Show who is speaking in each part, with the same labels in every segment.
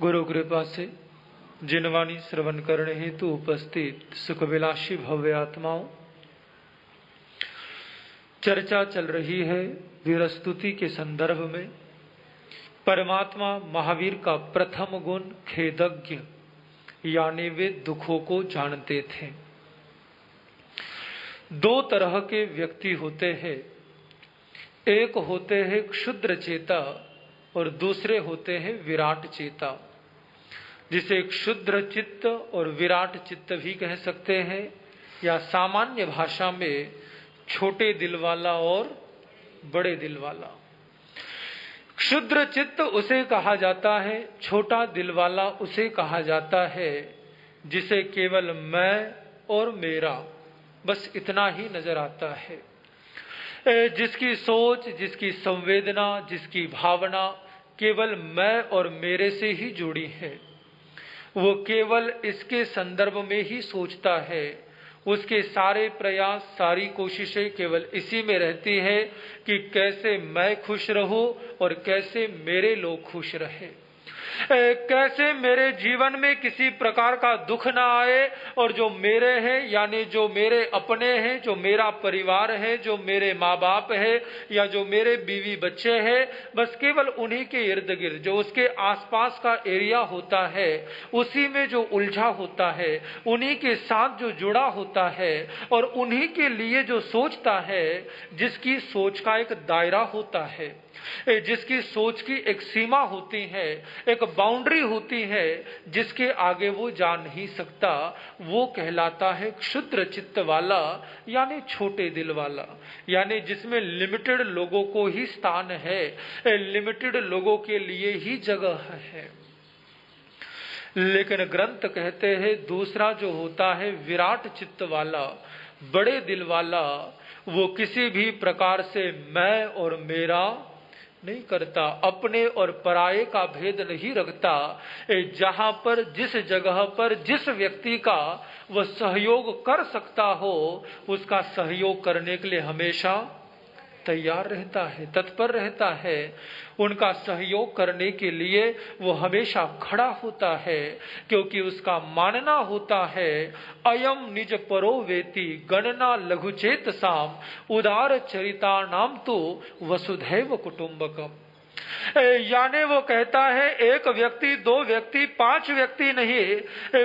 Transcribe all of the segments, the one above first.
Speaker 1: गुरु कृपा से जिनवाणी श्रवण करने हेतु उपस्थित सुखविलासी भव्य आत्माओं, चर्चा चल रही है वीरस्तुति के संदर्भ में। परमात्मा महावीर का प्रथम गुण खेदज्ञ, यानी वे दुखों को जानते थे। दो तरह के व्यक्ति होते हैं, एक होते हैं क्षुद्र चेता और दूसरे होते हैं विराट चेता, जिसे क्षुद्र चित्त और विराट चित्त भी कह सकते हैं, या सामान्य भाषा में छोटे दिल वाला और बड़े दिल वाला। क्षुद्र चित्त उसे कहा जाता है, छोटा दिल वाला उसे कहा जाता है जिसे केवल मैं और मेरा बस इतना ही नजर आता है, जिसकी सोच, जिसकी संवेदना, जिसकी भावना केवल मैं और मेरे से ही जुड़ी है। वो केवल इसके संदर्भ में ही सोचता है, उसके सारे प्रयास, सारी कोशिशें केवल इसी में रहती है कि कैसे मैं खुश रहूं और कैसे मेरे लोग खुश रहे, कैसे मेरे जीवन में किसी प्रकार का दुख ना आए और जो मेरे हैं, यानी जो मेरे अपने हैं, जो मेरा परिवार है, जो मेरे माँ बाप है या जो मेरे बीवी बच्चे हैं, बस केवल उन्हीं के इर्द गिर्द जो उसके आसपास का एरिया होता है, उसी में जो उलझा होता है, उन्हीं के साथ जो जुड़ा होता है और उन्हीं के लिए जो सोचता है, जिसकी सोच का एक दायरा होता है, जिसकी सोच की एक सीमा होती है, एक बाउंड्री होती है, जिसके आगे वो जा नहीं सकता, वो कहलाता है क्षुद्र चित्त वाला, यानी छोटे दिल वाला, यानी जिसमें लिमिटेड लोगों को ही स्थान है, लिमिटेड लोगों के लिए ही जगह है। लेकिन ग्रंथ कहते हैं दूसरा जो होता है विराट चित्त वाला, बड़े दिल वाला, वो किसी भी प्रकार से मैं और मेरा नहीं करता, अपने और पराये का भेद नहीं रखता। जहां पर, जिस जगह पर, जिस व्यक्ति का वह सहयोग कर सकता हो, उसका सहयोग करने के लिए हमेशा तैयार रहता है, तत्पर रहता है। उनका सहयोग करने के लिए वो हमेशा खड़ा होता है, क्योंकि उसका मानना होता है अयम निज परो वेति गणना लघुचेत साम उदार चरिता नाम तो वसुधैव कुटुंबकम। यानी वो कहता है एक व्यक्ति, दो व्यक्ति, पांच व्यक्ति नहीं,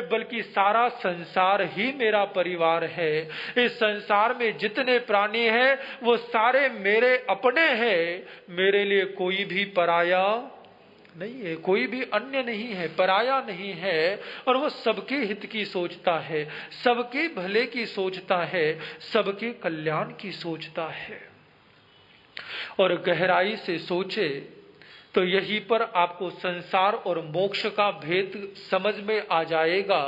Speaker 1: बल्कि सारा संसार ही मेरा परिवार है। इस संसार में जितने प्राणी हैं वो सारे मेरे अपने हैं, मेरे लिए कोई भी पराया नहीं है, कोई भी अन्य नहीं है, पराया नहीं है, और वो सबके हित की सोचता है, सबके भले की सोचता है, सबके कल्याण की सोचता है। और गहराई से सोचे तो यहीं पर आपको संसार और मोक्ष का भेद समझ में आ जाएगा।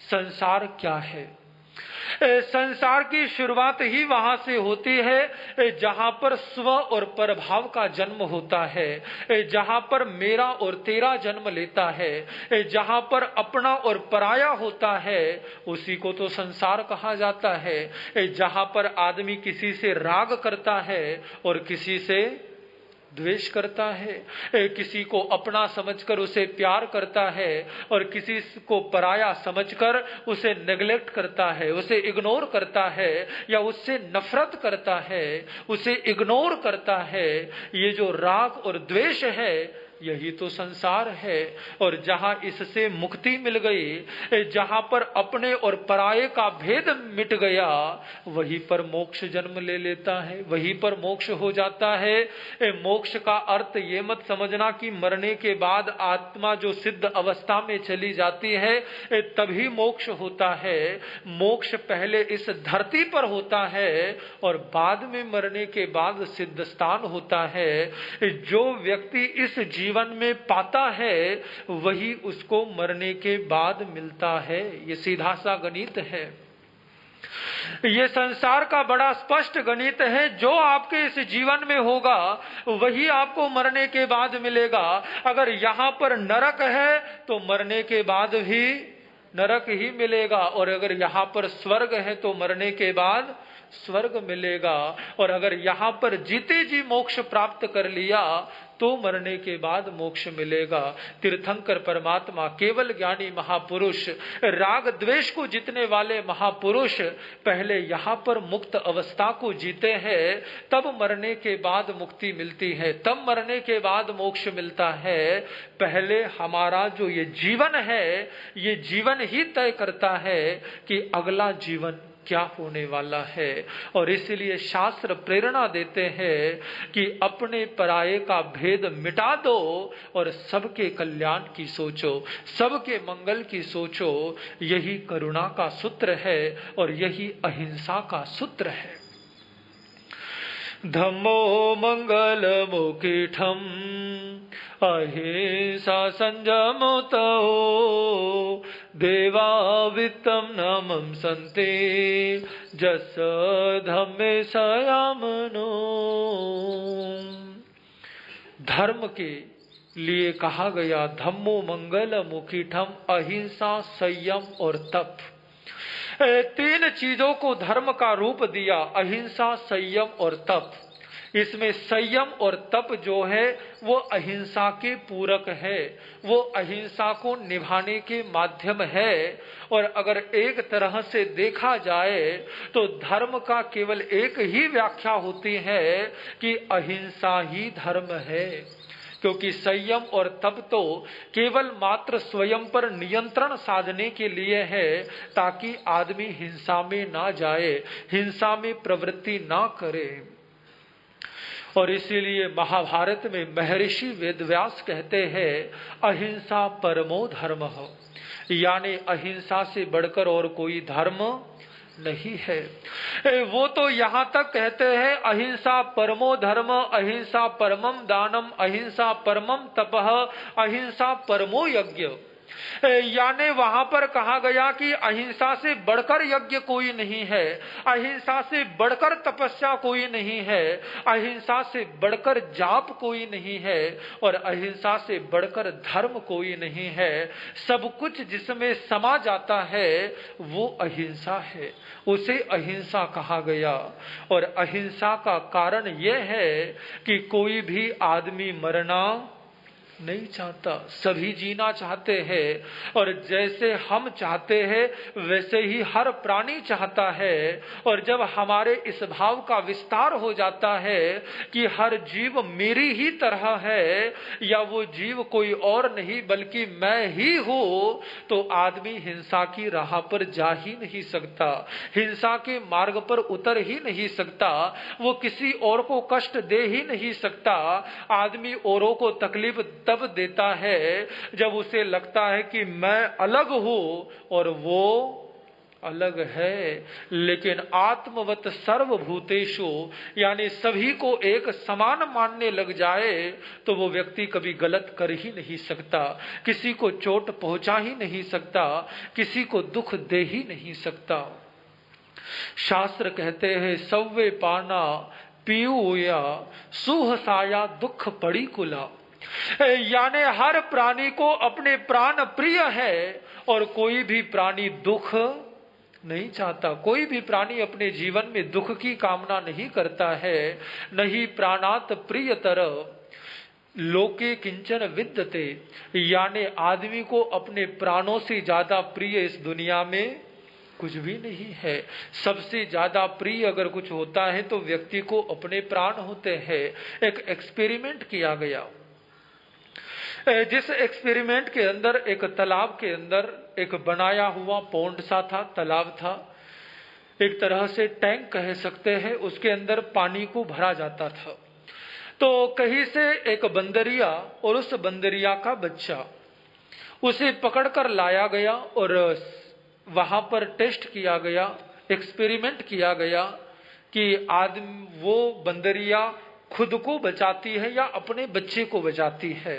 Speaker 1: संसार क्या है? संसार की शुरुआत ही वहां से होती है जहां पर स्व और परभाव का जन्म होता है, जहां पर मेरा और तेरा जन्म लेता है, जहां पर अपना और पराया होता है, उसी को तो संसार कहा जाता है। जहां पर आदमी किसी से राग करता है और किसी से द्वेष करता है, किसी को अपना समझकर उसे प्यार करता है और किसी को पराया समझकर उसे नेग्लेक्ट करता है, उसे इग्नोर करता है या उससे नफरत करता है, उसे इग्नोर करता है। ये जो राग और द्वेष है, यही तो संसार है। और जहां इससे मुक्ति मिल गई, जहां पर अपने और पराये का भेद मिट गया, वहीं पर मोक्ष जन्म ले लेता है, वहीं पर मोक्ष हो जाता है। मोक्ष का अर्थ ये मत समझना कि मरने के बाद आत्मा जो सिद्ध अवस्था में चली जाती है तभी मोक्ष होता है। मोक्ष पहले इस धरती पर होता है और बाद में मरने के बाद सिद्ध स्थान होता है। जो व्यक्ति इस जीवन में पाता है वही उसको मरने के बाद मिलता है। ये सीधा सा गणित है, ये संसार का बड़ा स्पष्ट गणित है। जो आपके इस जीवन में होगा वही आपको मरने के बाद मिलेगा। अगर यहाँ पर नरक है तो मरने के बाद भी नरक ही मिलेगा, और अगर यहाँ पर स्वर्ग है तो मरने के बाद स्वर्ग मिलेगा। और अगर यहाँ पर जीते जी मोक्ष प्राप्त कर लिया तो मरने के बाद मोक्ष मिलेगा। तीर्थंकर परमात्मा, केवल ज्ञानी महापुरुष, राग द्वेष को जीतने वाले महापुरुष पहले यहाँ पर मुक्त अवस्था को जीते हैं, तब मरने के बाद मुक्ति मिलती है, तब मरने के बाद मोक्ष मिलता है। पहले हमारा जो ये जीवन है, ये जीवन ही तय करता है कि अगला जीवन क्या होने वाला है। और इसलिए शास्त्र प्रेरणा देते हैं कि अपने पराये का भेद मिटा दो और सबके कल्याण की सोचो, सबके मंगल की सोचो। यही करुणा का सूत्र है और यही अहिंसा का सूत्र है। धम्मो मंगल मुकीठम अहिंसा संयमतो देवा वित्तम नमं संते जस धम्मे संयमनो। धर्म के लिए कहा गया धम्मो मंगल मुकीठम, अहिंसा, संयम और तप। तीन चीजों को धर्म का रूप दिया, अहिंसा, संयम और तप। इसमें संयम और तप जो है वो अहिंसा के पूरक है, वो अहिंसा को निभाने के माध्यम है। और अगर एक तरह से देखा जाए तो धर्म का केवल एक ही व्याख्या होती है कि अहिंसा ही धर्म है, क्योंकि संयम और तप तो केवल मात्र स्वयं पर नियंत्रण साधने के लिए है, ताकि आदमी हिंसा में ना जाए, हिंसा में प्रवृत्ति ना करे। और इसीलिए महाभारत में महर्षि वेदव्यास कहते हैं अहिंसा परमो धर्म, यानी अहिंसा से बढ़कर और कोई धर्म नहीं है। वो तो यहाँ तक कहते हैं अहिंसा परमो धर्म, अहिंसा परमम दानम, अहिंसा परमम तपः, अहिंसा परमो यज्ञ। यानी वहां पर कहा गया कि अहिंसा से बढ़कर यज्ञ कोई नहीं है, अहिंसा से बढ़कर तपस्या कोई नहीं है, अहिंसा से बढ़कर जाप कोई नहीं है और अहिंसा से बढ़कर धर्म कोई नहीं है। सब कुछ जिसमें समा जाता है वो अहिंसा है, उसे अहिंसा कहा गया। और अहिंसा का कारण यह है कि कोई भी आदमी मरना नहीं चाहता, सभी जीना चाहते हैं। और जैसे हम चाहते हैं वैसे ही हर प्राणी चाहता है। और जब हमारे इस भाव का विस्तार हो जाता है कि हर जीव मेरी ही तरह है या वो जीव कोई और नहीं बल्कि मैं ही हूँ, तो आदमी हिंसा की राह पर जा ही नहीं सकता, हिंसा के मार्ग पर उतर ही नहीं सकता, वो किसी और को कष्ट दे ही नहीं सकता। आदमी औरों को तकलीफ तब देता है जब उसे लगता है कि मैं अलग हूं और वो अलग है। लेकिन आत्मवत सर्वभूतेषु, यानी सभी को एक समान मानने लग जाए तो वो व्यक्ति कभी गलत कर ही नहीं सकता, किसी को चोट पहुंचा ही नहीं सकता, किसी को दुख दे ही नहीं सकता। शास्त्र कहते हैं सव्वे पाना पीयूया सुहसाया दुख पड़ी कुला, यानी हर प्राणी को अपने प्राण प्रिय है और कोई भी प्राणी दुख नहीं चाहता, कोई भी प्राणी अपने जीवन में दुख की कामना नहीं करता है। नहीं प्राणात प्रियतर लोके किंचन विद्यते, यानी आदमी को अपने प्राणों से ज्यादा प्रिय इस दुनिया में कुछ भी नहीं है। सबसे ज्यादा प्रिय अगर कुछ होता है तो व्यक्ति को अपने प्राण होते हैं। एक एक्सपेरिमेंट किया गया, जिस एक्सपेरिमेंट के अंदर एक तालाब के अंदर एक बनाया हुआ पौंड सा था, तालाब था, एक तरह से टैंक कह सकते हैं, उसके अंदर पानी को भरा जाता था। तो कहीं से एक बंदरिया और उस बंदरिया का बच्चा, उसे पकड़कर लाया गया और वहां पर टेस्ट किया गया, एक्सपेरिमेंट किया गया कि आदमी वो बंदरिया खुद को बचाती है या अपने बच्चे को बचाती है।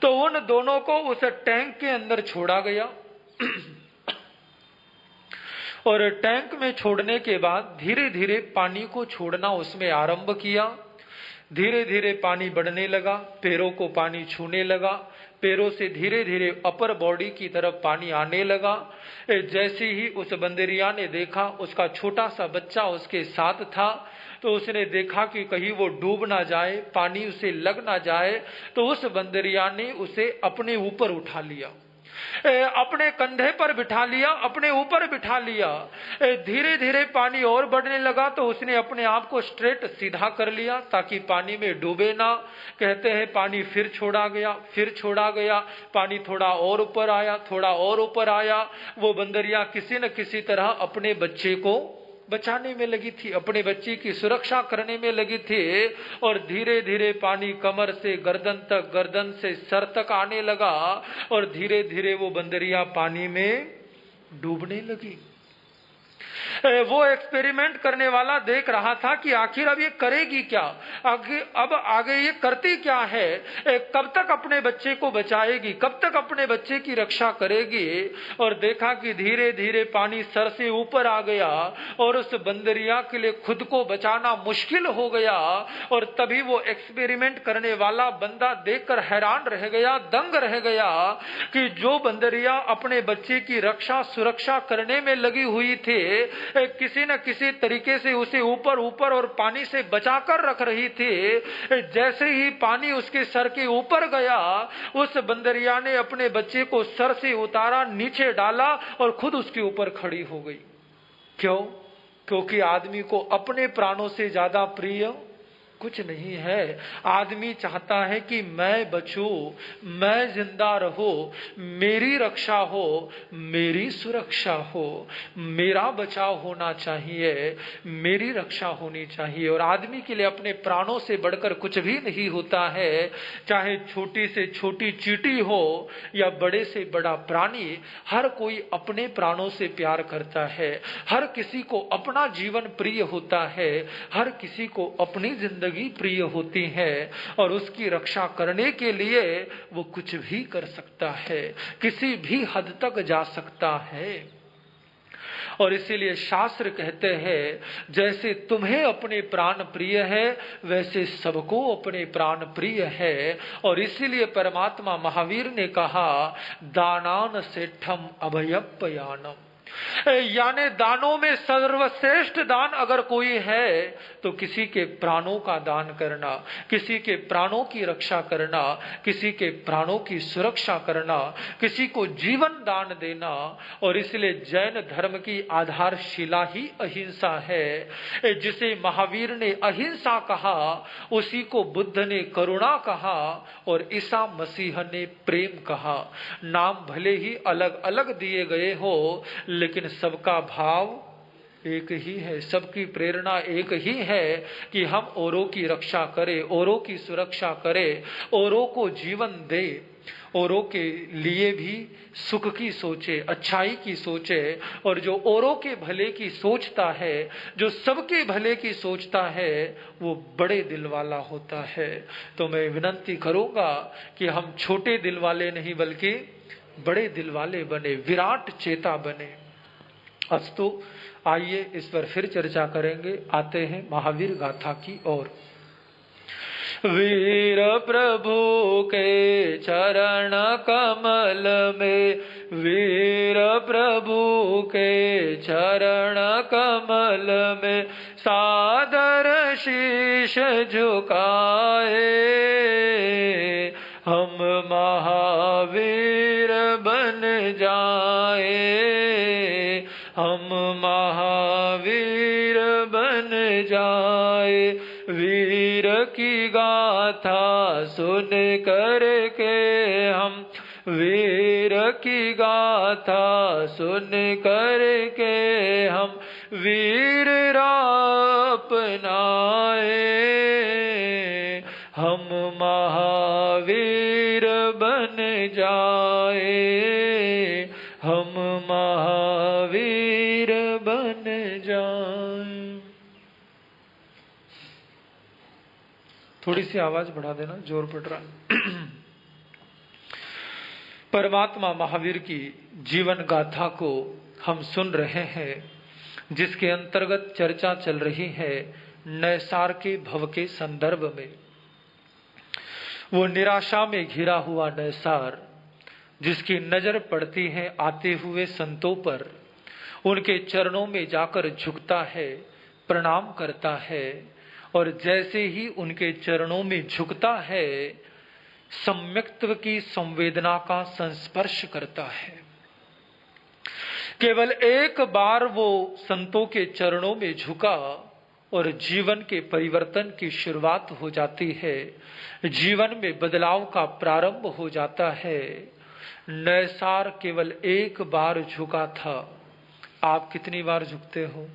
Speaker 1: तो उन दोनों को उस टैंक के अंदर छोड़ा गया और टैंक में छोड़ने के बाद धीरे धीरे पानी को छोड़ना उसमें आरंभ किया। धीरे धीरे पानी बढ़ने लगा, पैरों को पानी छूने लगा, पैरों से धीरे धीरे अपर बॉडी की तरफ पानी आने लगा। जैसे ही उस बंदरिया ने देखा उसका छोटा सा बच्चा उसके साथ था, तो उसने देखा कि कहीं वो डूब ना जाए, पानी उसे लग ना जाए, तो उस बंदरिया ने उसे अपने ऊपर उठा लिया, अपने कंधे पर बिठा लिया, अपने ऊपर बिठा लिया। धीरे धीरे पानी और बढ़ने लगा तो उसने अपने आप को स्ट्रेट सीधा कर लिया ताकि पानी में डूबे ना। कहते हैं पानी फिर छोड़ा गया, फिर छोड़ा गया, पानी थोड़ा और ऊपर आया, थोड़ा और ऊपर आया। वो बंदरिया किसी न किसी तरह अपने बच्चे को बचाने में लगी थी, अपने बच्चे की सुरक्षा करने में लगी थी। और धीरे धीरे पानी कमर से गर्दन तक, गर्दन से सर तक आने लगा और धीरे धीरे वो बंदरिया पानी में डूबने लगी। वो एक्सपेरिमेंट करने वाला देख रहा था कि आखिर अब ये करेगी क्या, अब आगे ये करती क्या है, कब तक अपने बच्चे को बचाएगी, कब तक अपने बच्चे की रक्षा करेगी। और देखा कि धीरे धीरे पानी सर से ऊपर आ गया और उस बंदरिया के लिए खुद को बचाना मुश्किल हो गया। और तभी वो एक्सपेरिमेंट करने वाला बंदा देखकर हैरान रह गया, दंग रह गया कि जो बंदरिया अपने बच्चे की रक्षा सुरक्षा करने में लगी हुई थी, किसी न किसी तरीके से उसे ऊपर ऊपर और पानी से बचाकर रख रही थी, जैसे ही पानी उसके सर के ऊपर गया, उस बंदरिया ने अपने बच्चे को सर से उतारा, नीचे डाला और खुद उसके ऊपर खड़ी हो गई। क्यों? क्योंकि आदमी को अपने प्राणों से ज्यादा प्रिय कुछ नहीं है। आदमी चाहता है कि मैं बचूं, मैं जिंदा रहूं, मेरी रक्षा हो, मेरी सुरक्षा हो, मेरा बचाव होना चाहिए, मेरी रक्षा होनी चाहिए। और आदमी के लिए अपने प्राणों से बढ़कर कुछ भी नहीं होता है। चाहे छोटी से छोटी चींटी हो या बड़े से बड़ा प्राणी, हर कोई अपने प्राणों से प्यार करता है, हर किसी को अपना जीवन प्रिय होता है, हर किसी को अपनी जिंदगी प्रिय होती है और उसकी रक्षा करने के लिए वो कुछ भी कर सकता है, किसी भी हद तक जा सकता है। और इसीलिए शास्त्र कहते हैं जैसे तुम्हें अपने प्राण प्रिय है वैसे सबको अपने प्राण प्रिय है। और इसीलिए परमात्मा महावीर ने कहा दानान सेठम अभयप्पयानम, यानी दानों में सर्वश्रेष्ठ दान अगर कोई है तो किसी के प्राणों का दान करना, किसी के प्राणों की रक्षा करना, किसी के प्राणों की सुरक्षा करना, किसी को जीवन दान देना। और इसलिए जैन धर्म की आधारशिला ही अहिंसा है। जिसे महावीर ने अहिंसा कहा उसी को बुद्ध ने करुणा कहा और ईसा मसीह ने प्रेम कहा। नाम भले ही अलग अलग दिए गए हो लेकिन सबका भाव एक ही है, सबकी प्रेरणा एक ही है कि हम औरों की रक्षा करें, औरों की सुरक्षा करें, औरों को जीवन दे, औरों के लिए भी सुख की सोचे, अच्छाई की सोचे। और जो औरों के भले की सोचता है, जो सबके भले की सोचता है, वो बड़े दिल वाला होता है। तो मैं विनती करूंगा कि हम छोटे दिल वाले नहीं बल्कि बड़े दिल वाले बने, विराट चेता बने। अस्तु, आइए इस पर फिर चर्चा करेंगे। आते हैं महावीर गाथा की ओर। वीर प्रभु के चरण कमल में, वीर प्रभु के चरण कमल में सादर शीश झुकाए, हम महावीर बन जाए, हम महावीर बन जाए। वीर की गाथा सुन करके हम, वीर की गाथा सुन करके हम वीर अपनाए, हम महावीर बन जाए, हम महावीर बन जाए। थोड़ी सी आवाज बढ़ा देना, जोर पड़ रहा है। परमात्मा महावीर की जीवन गाथा को हम सुन रहे हैं, जिसके अंतर्गत चर्चा चल रही है नैसार के भव के संदर्भ में। वो निराशा में घिरा हुआ नैसार, जिसकी नजर पड़ती है आते हुए संतों पर, उनके चरणों में जाकर झुकता है, प्रणाम करता है और जैसे ही उनके चरणों में झुकता है, सम्यक्त्व की संवेदना का संस्पर्श करता है। केवल एक बार वो संतों के चरणों में झुका और जीवन के परिवर्तन की शुरुआत हो जाती है, जीवन में बदलाव का प्रारंभ हो जाता है। नैसार केवल एक बार झुका था। आप कितनी बार झुकते हो?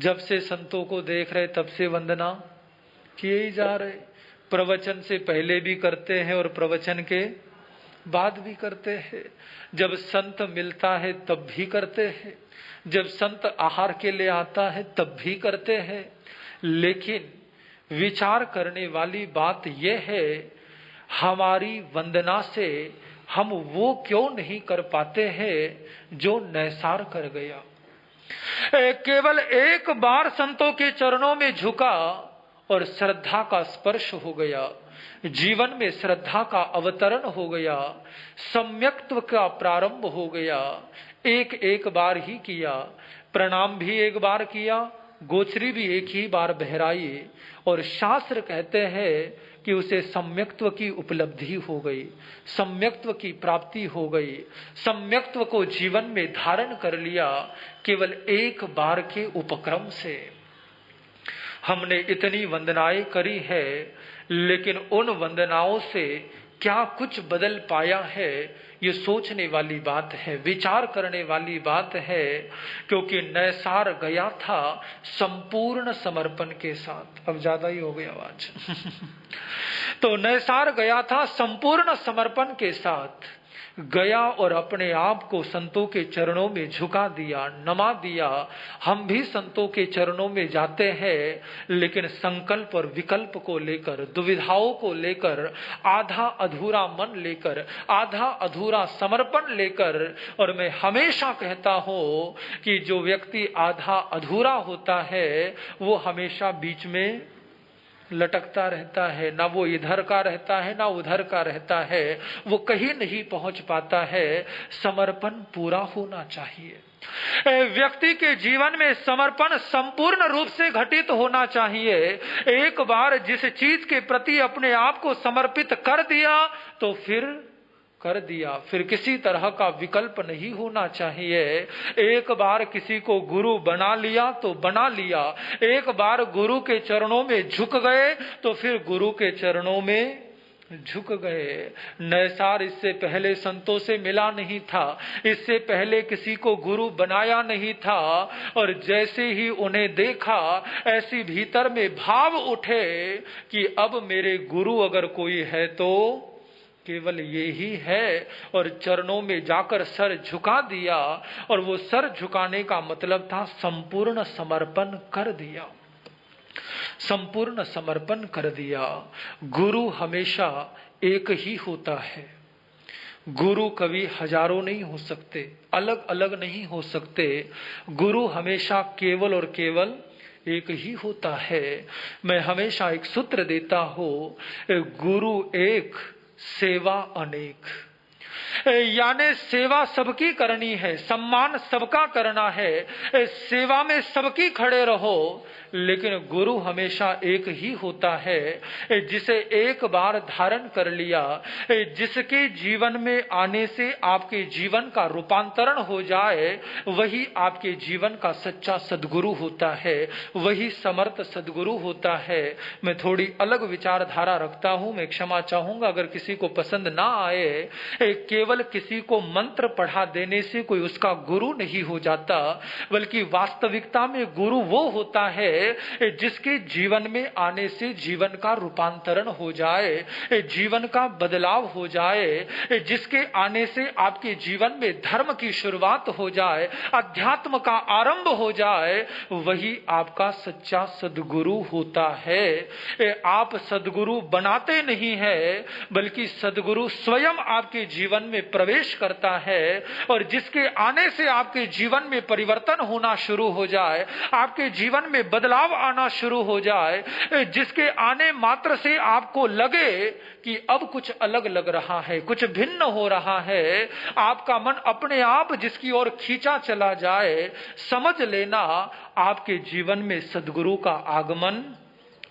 Speaker 1: जब से संतों को देख रहे तब से वंदना किए ही जा रहे। प्रवचन से पहले भी करते हैं और प्रवचन के बाद भी करते हैं। जब संत मिलता है तब भी करते हैं, जब संत आहार के लिए आता है तब भी करते हैं। लेकिन विचार करने वाली बात यह है, हमारी वंदना से हम वो क्यों नहीं कर पाते हैं जो नैसार कर गया। केवल एक बार संतों के चरणों में झुका और श्रद्धा का स्पर्श हो गया, जीवन में श्रद्धा का अवतरण हो गया, सम्यक्त्व का प्रारंभ हो गया। एक बार ही किया, प्रणाम भी एक बार किया, गोचरी भी एक ही बार बहराई और शास्त्र कहते हैं कि उसे सम्यक्त्व की उपलब्धि हो गई, सम्यक्त्व की प्राप्ति हो गई, सम्यक्त्व को जीवन में धारण कर लिया केवल एक बार के उपक्रम से। हमने इतनी वंदनाएं करी है, लेकिन उन वंदनाओं से क्या कुछ बदल पाया है, ये सोचने वाली बात है, विचार करने वाली बात है। क्योंकि नैसार गया था संपूर्ण समर्पण के साथ। अब ज्यादा ही हो गई आवाज तो नैसार गया था संपूर्ण समर्पण के साथ, गया और अपने आप को संतों के चरणों में झुका दिया, नमा दिया। हम भी संतों के चरणों में जाते हैं, लेकिन संकल्प और विकल्प को लेकर, दुविधाओं को लेकर, आधा अधूरा मन लेकर, आधा अधूरा समर्पण लेकर। और मैं हमेशा कहता हूं कि जो व्यक्ति आधा अधूरा होता है वो हमेशा बीच में लटकता रहता है, ना वो इधर का रहता है ना उधर का रहता है, वो कहीं नहीं पहुंच पाता है। समर्पण पूरा होना चाहिए। व्यक्ति के जीवन में समर्पण संपूर्ण रूप से घटित होना चाहिए। एक बार जिस चीज के प्रति अपने आप को समर्पित कर दिया तो फिर कर दिया, फिर किसी तरह का विकल्प नहीं होना चाहिए। एक बार किसी को गुरु बना लिया तो बना लिया, एक बार गुरु के चरणों में झुक गए तो फिर गुरु के चरणों में झुक गए। नैसार इससे पहले संतों से मिला नहीं था, इससे पहले किसी को गुरु बनाया नहीं था, और जैसे ही उन्हें देखा ऐसी भीतर में भाव उठे कि अब मेरे गुरु अगर कोई है तो केवल ये ही है। और चरणों में जाकर सर झुका दिया, और वो सर झुकाने का मतलब था संपूर्ण समर्पण कर दिया, संपूर्ण समर्पण कर दिया। गुरु हमेशा एक ही होता है। गुरु कभी हजारों नहीं हो सकते, अलग अलग नहीं हो सकते। गुरु हमेशा केवल और केवल एक ही होता है। मैं हमेशा एक सूत्र देता हूं, गुरु एक सेवा अनेक। यानी सेवा सबकी करनी है, सम्मान सबका करना है, सेवा में सबकी खड़े रहो। लेकिन गुरु हमेशा एक ही होता है, जिसे एक बार धारण कर लिया, जिसके जीवन में आने से आपके जीवन का रूपांतरण हो जाए, वही आपके जीवन का सच्चा सद्गुरु होता है, वही समर्थ सद्गुरु होता है। मैं थोड़ी अलग विचारधारा रखता हूं, मैं क्षमा चाहूंगा अगर किसी को पसंद ना आए। केवल किसी को मंत्र पढ़ा देने से कोई उसका गुरु नहीं हो जाता, बल्कि वास्तविकता में गुरु वो होता है जिसके जीवन में आने से जीवन का रूपांतरण हो जाए, जीवन का बदलाव हो जाए, जिसके आने से आपके जीवन में धर्म की शुरुआत हो जाए, अध्यात्म का आरंभ हो जाए, वही आपका सच्चा सद्गुरु होता है। आप सद्गुरु बनाते नहीं है, बल्कि सद्गुरु स्वयं आपके जीवन में प्रवेश करता है और जिसके आने से आपके जीवन में परिवर्तन होना शुरू हो जाए, आपके जीवन में बदलाव आना शुरू हो जाए, जिसके आने मात्र से आपको लगे कि अब कुछ अलग लग रहा है, कुछ भिन्न हो रहा है, आपका मन अपने आप जिसकी ओर खींचा चला जाए, समझ लेना आपके जीवन में सद्गुरु का आगमन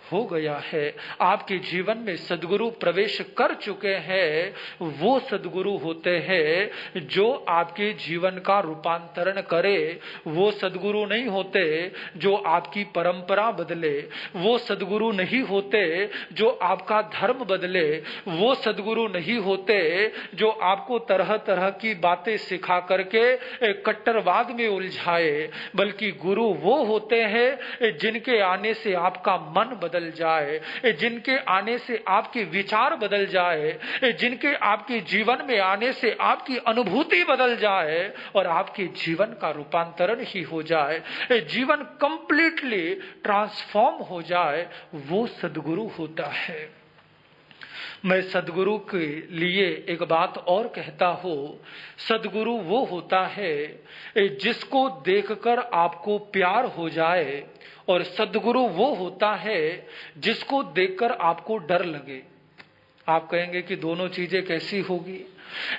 Speaker 1: हो गया है, आपके जीवन में सद्गुरु प्रवेश कर चुके हैं। वो सद्गुरु होते हैं जो आपके जीवन का रूपांतरण करे। वो सद्गुरु नहीं होते जो आपकी परंपरा बदले, वो सद्गुरु नहीं होते जो आपका धर्म बदले, वो सद्गुरु नहीं होते जो आपको तरह तरह की बातें सिखा करके कट्टरवाद में उलझाए, बल्कि गुरु वो होते हैं जिनके आने से आपका मन बदल जाए, जिनके आने से आपके विचार बदल जाए, जिनके आपके जीवन में आने से आपकी अनुभूति बदल जाए और आपके जीवन का रूपांतरण ही हो जाए, जीवन कंप्लीटली ट्रांसफॉर्म हो जाए, वो सद्गुरु होता है। मैं सद्गुरु के लिए एक बात और कहता हूं, सद्गुरु वो होता है जिसको देखकर आपको प्यार हो जाए, और सद्गुरु वो होता है जिसको देखकर आपको डर लगे। आप कहेंगे कि दोनों चीजें कैसी होगी,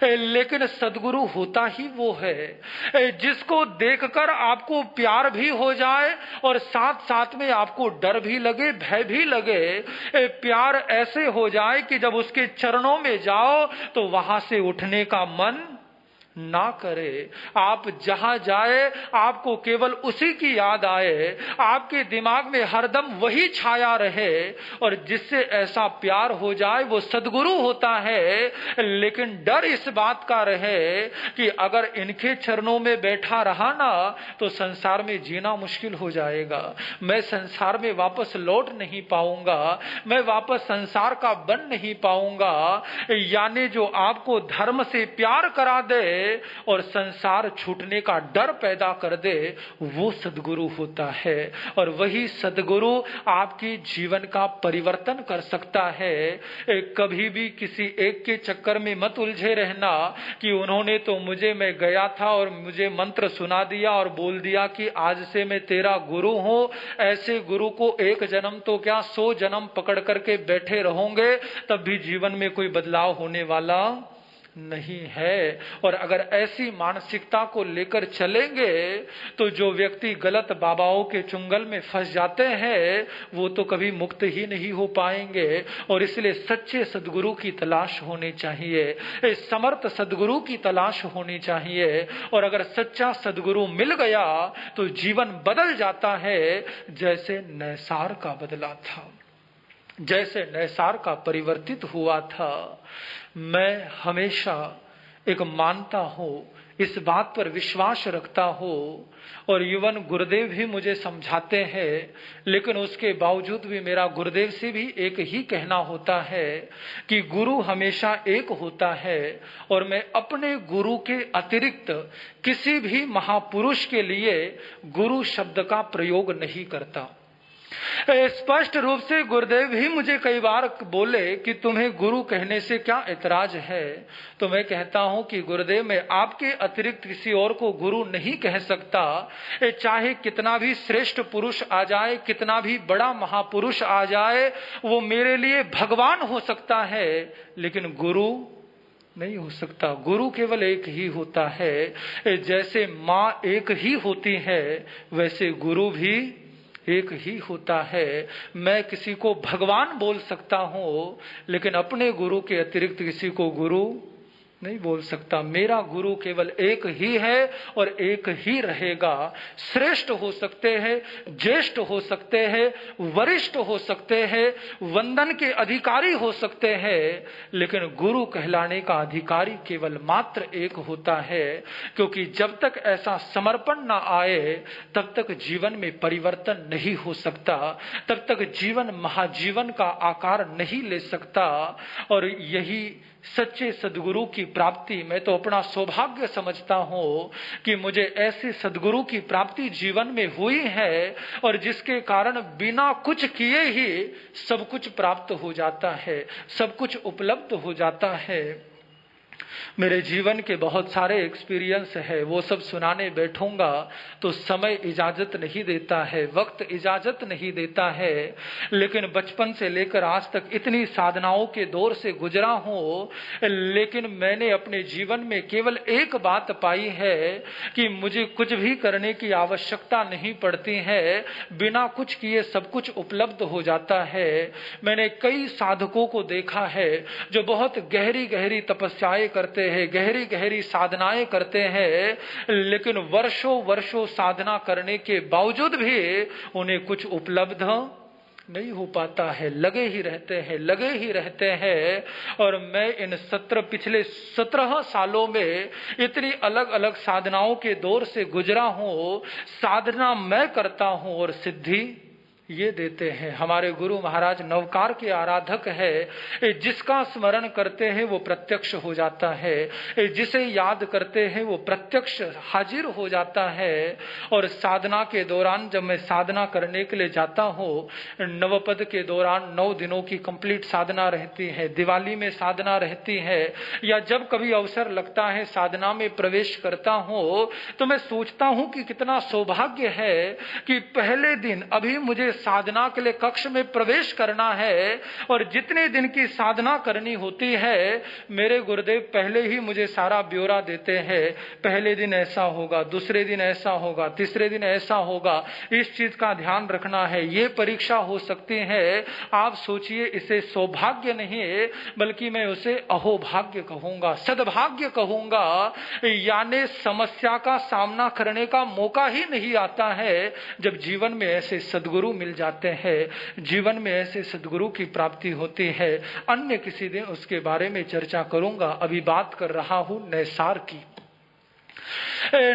Speaker 1: लेकिन सद्गुरु होता ही वो है जिसको देखकर आपको प्यार भी हो जाए और साथ साथ में आपको डर भी लगे, भय भी लगे। प्यार ऐसे हो जाए कि जब उसके चरणों में जाओ तो वहां से उठने का मन ना करे। आप जहां जाए आपको केवल उसी की याद आए, आपके दिमाग में हरदम वही छाया रहे, और जिससे ऐसा प्यार हो जाए वो सद्गुरु होता है। लेकिन डर इस बात का रहे कि अगर इनके चरणों में बैठा रहा ना तो संसार में जीना मुश्किल हो जाएगा, मैं संसार में वापस लौट नहीं पाऊंगा, मैं वापस संसार का बन नहीं पाऊंगा। यानी जो आपको धर्म से प्यार करा दे और संसार छूटने का डर पैदा कर दे, वो सद्गुरु होता है। और वही सद्गुरु आपके जीवन का परिवर्तन कर सकता है। कभी भी किसी एक के चक्कर में मत उलझे रहना कि उन्होंने तो मुझे, मैं गया था और मुझे मंत्र सुना दिया और बोल दिया कि आज से मैं तेरा गुरु हूं। ऐसे गुरु को एक जन्म तो क्या 100 जन्म पकड़ करके बैठे रहोगे, तब भी जीवन में कोई बदलाव होने वाला नहीं है। और अगर ऐसी मानसिकता को लेकर चलेंगे तो जो व्यक्ति गलत बाबाओं के चुंगल में फंस जाते हैं वो तो कभी मुक्त ही नहीं हो पाएंगे। और इसलिए सच्चे सद्गुरु की तलाश होनी चाहिए, समर्थ सद्गुरु की तलाश होनी चाहिए। और अगर सच्चा सद्गुरु मिल गया तो जीवन बदल जाता है, जैसे नैसार का बदला था, जैसे नैसार का परिवर्तित हुआ था। मैं हमेशा एक मानता हूं, इस बात पर विश्वास रखता हूं, और युवन गुरुदेव भी मुझे समझाते हैं, लेकिन उसके बावजूद भी मेरा गुरुदेव से भी एक ही कहना होता है कि गुरु हमेशा एक होता है। और मैं अपने गुरु के अतिरिक्त किसी भी महापुरुष के लिए गुरु शब्द का प्रयोग नहीं करता। स्पष्ट रूप से गुरुदेव भी मुझे कई बार बोले कि तुम्हें गुरु कहने से क्या ऐतराज है, तो मैं कहता हूं कि गुरुदेव, मैं आपके अतिरिक्त किसी और को गुरु नहीं कह सकता। चाहे कितना भी श्रेष्ठ पुरुष आ जाए, कितना भी बड़ा महापुरुष आ जाए, वो मेरे लिए भगवान हो सकता है, लेकिन गुरु नहीं हो सकता। गुरु केवल एक ही होता है। जैसे माँ एक ही होती है, वैसे गुरु भी एक ही होता है। मैं किसी को भगवान बोल सकता हूं, लेकिन अपने गुरु के अतिरिक्त किसी को गुरु नहीं बोल सकता। मेरा गुरु केवल एक ही है और एक ही रहेगा। श्रेष्ठ हो सकते हैं, ज्येष्ठ हो सकते हैं, वरिष्ठ हो सकते हैं, वंदन के अधिकारी हो सकते हैं, लेकिन गुरु कहलाने का अधिकारी केवल मात्र एक होता है। क्योंकि जब तक ऐसा समर्पण ना आए तब तक जीवन में परिवर्तन नहीं हो सकता, तब तक जीवन महाजीवन का आकार नहीं ले सकता। और यही सच्चे सद्गुरु की प्राप्ति मैं तो अपना सौभाग्य समझता हूं कि मुझे ऐसे सद्गुरु की प्राप्ति जीवन में हुई है, और जिसके कारण बिना कुछ किए ही सब कुछ प्राप्त हो जाता है, सब कुछ उपलब्ध हो जाता है। मेरे जीवन के बहुत सारे एक्सपीरियंस है, वो सब सुनाने बैठूंगा तो समय इजाजत नहीं देता है, वक्त इजाजत नहीं देता है। लेकिन बचपन से लेकर आज तक इतनी साधनाओं के दौर से गुजरा हूं, लेकिन मैंने अपने जीवन में केवल एक बात पाई है कि मुझे कुछ भी करने की आवश्यकता नहीं पड़ती है, बिना कुछ किए सब कुछ उपलब्ध हो जाता है। मैंने कई साधकों को देखा है जो बहुत गहरी गहरी तपस्याएं करते हैं, गहरी गहरी साधनाएं करते हैं, लेकिन वर्षों वर्षों साधना करने के बावजूद भी उन्हें कुछ उपलब्ध नहीं हो पाता है, लगे ही रहते हैं, लगे ही रहते हैं। और मैं इन पिछले 17 सालों में इतनी अलग अलग साधनाओं के दौर से गुजरा हूं। साधना मैं करता हूं और सिद्धि ये देते हैं। हमारे गुरु महाराज नवकार के आराधक है, जिसका स्मरण करते हैं वो प्रत्यक्ष हो जाता है, जिसे याद करते हैं वो प्रत्यक्ष हाजिर हो जाता है। और साधना के दौरान जब मैं साधना करने के लिए जाता हूँ, नवपद के दौरान 9 दिनों की कंप्लीट साधना रहती है, दिवाली में साधना रहती है, या जब कभी अवसर लगता है साधना में प्रवेश करता हूँ, तो मैं सोचता हूँ कि कितना सौभाग्य है कि पहले दिन अभी मुझे साधना के लिए कक्ष में प्रवेश करना है, और जितने दिन की साधना करनी होती है मेरे गुरुदेव पहले ही मुझे सारा ब्यौरा देते हैं। पहले दिन ऐसा होगा, दूसरे दिन ऐसा होगा, तीसरे दिन ऐसा होगा, इस चीज का ध्यान रखना है, ये परीक्षा हो सकती है। आप सोचिए, इसे सौभाग्य नहीं बल्कि मैं उसे अहोभाग्य कहूंगा, सद्भाग्य कहूंगा। यानी समस्या का सामना करने का मौका ही नहीं आता है जब जीवन में ऐसे सद्गुरु मिल जाते हैं, जीवन में ऐसे सद्गुरु की प्राप्ति होती है। अन्य किसी दिन उसके बारे में चर्चा करूंगा। अभी बात कर रहा हूं नैसार की।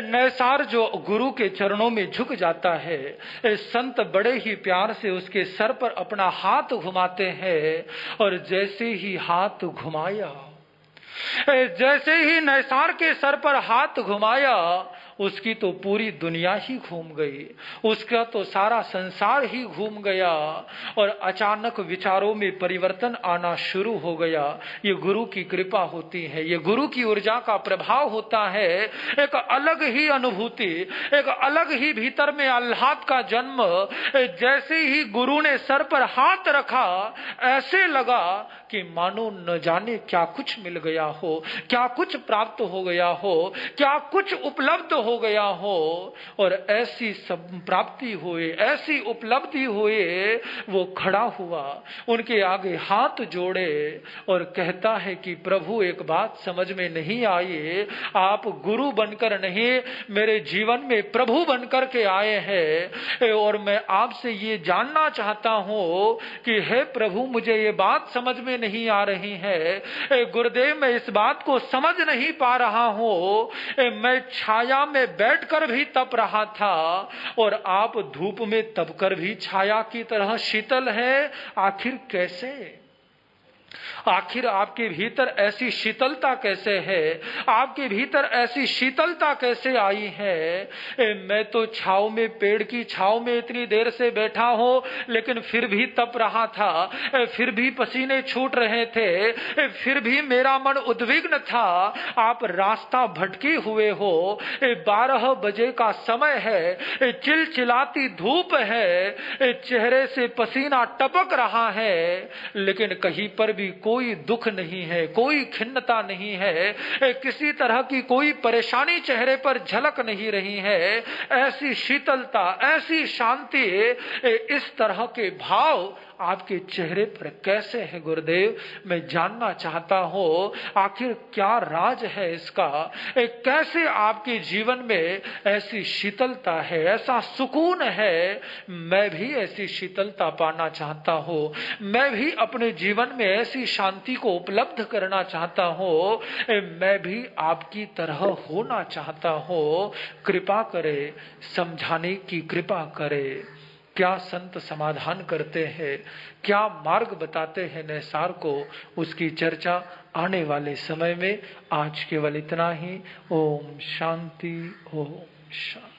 Speaker 1: नैसार जो गुरु के चरणों में झुक जाता है, संत बड़े ही प्यार से उसके सर पर अपना हाथ घुमाते हैं, और जैसे ही हाथ घुमाया, जैसे ही नैसार के सर पर हाथ घुमाया, उसकी तो पूरी दुनिया ही घूम गई, उसका तो सारा संसार ही घूम गया, और अचानक विचारों में परिवर्तन आना शुरू हो गया। ये गुरु की कृपा होती है, ये गुरु की ऊर्जा का प्रभाव होता है। एक अलग ही अनुभूति, एक अलग ही भीतर में आह्लाद का जन्म। जैसे ही गुरु ने सर पर हाथ रखा, ऐसे लगा कि मानो न जाने क्या कुछ मिल गया हो, क्या कुछ प्राप्त हो गया हो, क्या कुछ उपलब्ध हो गया हो। और ऐसी सब प्राप्ति हुई, ऐसी उपलब्धि हुई। वो खड़ा हुआ, उनके आगे हाथ जोड़े और कहता है कि प्रभु एक बात समझ में नहीं आई, आप गुरु बनकर नहीं मेरे जीवन में प्रभु बनकर के आए हैं, और मैं आपसे ये जानना चाहता हूं कि हे प्रभु मुझे ये बात समझ में नहीं आ रही है। गुरुदेव मैं इस बात को समझ नहीं पा रहा हूं, मैं छाया में बैठकर भी तप रहा था, और आप धूप में तप कर भी छाया की तरह शीतल है, आखिर कैसे? आखिर आपके भीतर ऐसी शीतलता कैसे है? आपके भीतर ऐसी शीतलता कैसे आई है? मैं तो छाव में, पेड़ की छाव में इतनी देर से बैठा हूं, लेकिन फिर भी तप रहा था, फिर भी पसीने छूट रहे थे, फिर भी मेरा मन उद्विग्न था। आप रास्ता भटके हुए हो, 12 बजे का समय है, चिलचिलाती धूप है, चेहरे से पसीना टपक रहा है, लेकिन कहीं पर भी कोई दुख नहीं है, कोई खिन्नता नहीं है, किसी तरह की कोई परेशानी चेहरे पर झलक नहीं रही है। ऐसी शीतलता, ऐसी शांति, इस तरह के भाव आपके चेहरे पर कैसे है गुरुदेव? मैं जानना चाहता हूं आखिर क्या राज है इसका, कैसे आपके जीवन में ऐसी शीतलता है, ऐसा सुकून है। मैं भी ऐसी शीतलता पाना चाहता हूं, मैं भी अपने जीवन में ऐसी शांति को उपलब्ध करना चाहता हूं, मैं भी आपकी तरह होना चाहता हूं। कृपा करे, समझाने की कृपा करे। क्या संत समाधान करते हैं, क्या मार्ग बताते हैं नैसार को, उसकी चर्चा आने वाले समय में। आज केवल इतना ही। ओम शांति, ओम शांति।